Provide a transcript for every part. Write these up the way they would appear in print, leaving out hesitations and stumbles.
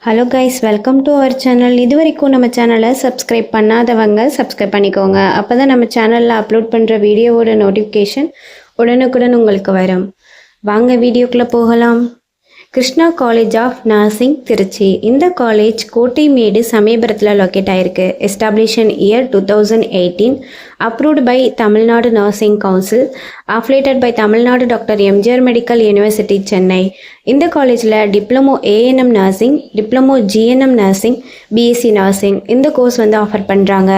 Hello guys, welcome to our channel. இது வரைக்கும் நம்ம சேனலை சப்ஸ்கிரைப் பண்ணாதவங்க சப்ஸ்கிரைப் பண்ணிக்கோங்க. அப்போ தான் நம்ம சேனலில் அப்லோட் பண்ணுற வீடியோவோட நோட்டிஃபிகேஷன் உடனுக்குடன் உங்களுக்கு வரும். வாங்க வீடியோக்குள்ளே போகலாம். Krishna college of nursing Trichy. இந்த காலேஜ் கோட்டைமேடு சமயபுரத்தில் லொக்கேட் ஆகிருக்கு. Establishment year 2018. Approved by Tamil Nadu nursing council. Affiliated by Tamil Nadu doctor MGR medical university Chennai. இந்த காலேஜில் diploma ANM nursing, diploma GNM nursing, BSc nursing இந்த கோர்ஸ் ஆஃபர் பண்ணுறாங்க.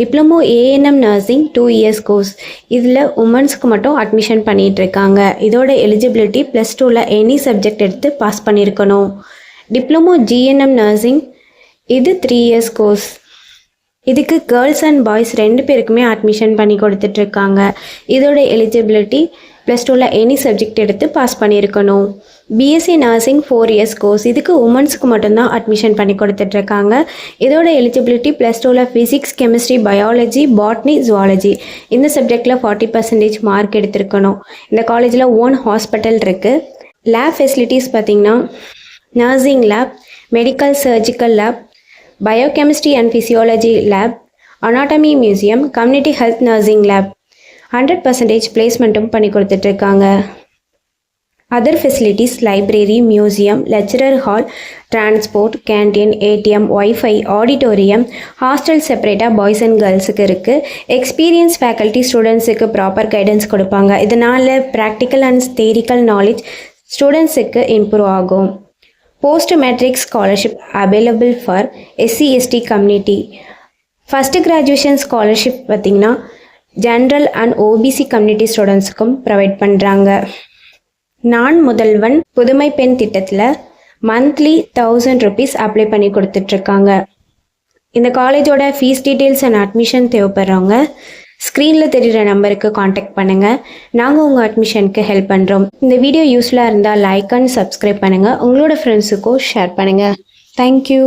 Diploma ANM nursing 2 years course. இதில் உமன்ஸ்க்கு மட்டும் அட்மிஷன் பண்ணிகிட்ருக்காங்க. இதோட எலிஜிபிலிட்டி +2ல் எனி சப்ஜெக்ட் எடுத்து பாஸ் பண்ணியிருக்கணும். டிப்ளமோ ஜிஎன்எம் நர்சிங் இது 3 இயர்ஸ் கோர்ஸ். இதுக்கு கேர்ள்ஸ் அண்ட் பாய்ஸ் 2 பேருக்குமே அட்மிஷன் பண்ணி கொடுத்துட்ருக்காங்க. இதோட எலிஜிபிலிட்டி +2ல் எனி சப்ஜெக்ட் எடுத்து பாஸ் பண்ணியிருக்கணும். BSc nursing 4 years course. இதுக்கு உமன்ஸ்க்கு மட்டும்தான் அட்மிஷன் பண்ணி கொடுத்துட்ருக்காங்க. இதோட எலிஜிபிலிட்டி +2ல் physics, chemistry, biology, botany, zoology இந்த சப்ஜெக்டில் 40% மார்க் எடுத்திருக்கணும். இந்த காலேஜில் ஓன் ஹாஸ்பிட்டல் இருக்குது. லேப் ஃபெசிலிட்டிஸ் பார்த்திங்கன்னா nursing lab, medical surgical lab, biochemistry and physiology lab, anatomy museum, community health nursing lab 100% பிளேஸ்மெண்ட்டும் பண்ணி கொடுத்துட்ருக்காங்க. Other facilities library, museum, lecturer hall, transport, canteen, ATM, wifi, auditorium, hostel செப்பரேட்டாக boys and கேர்ள்ஸுக்கு இருக்குது. Experience faculty ஸ்டூடெண்ட்ஸுக்கு proper guidance கொடுப்பாங்க. இதனால் practical and theoretical knowledge ஸ்டூடெண்ட்ஸுக்கு improve ஆகும். Post matric scholarship available for SC/ST community. First graduation scholarship பார்த்திங்கன்னா general and OBC community ஸ்டூடெண்ட்ஸுக்கும் ப்ரொவைட் பண்ணுறாங்க. நான் முதல்வன் புதுமை பெண் திட்டத்தில் மந்த்லி 1000 rupees அப்ளை பண்ணி கொடுத்துட்ருக்காங்க. இந்த காலேஜோட ஃபீஸ் டீட்டெயில்ஸ் அண்ட் அட்மிஷன் தேவைப்படுறவங்க ஸ்க்ரீனில் தெரிகிற நம்பருக்கு காண்டாக்ட் பண்ணுங்கள். நாங்கள் உங்கள் அட்மிஷனுக்கு ஹெல்ப் பண்ணுறோம். இந்த வீடியோ யூஸ்ஃபுல்லாக இருந்தால் லைக் அண்ட் சப்ஸ்கிரைப் பண்ணுங்கள். உங்களோட ஃப்ரெண்ட்ஸுக்கும் ஷேர் பண்ணுங்கள். தேங்க்யூ.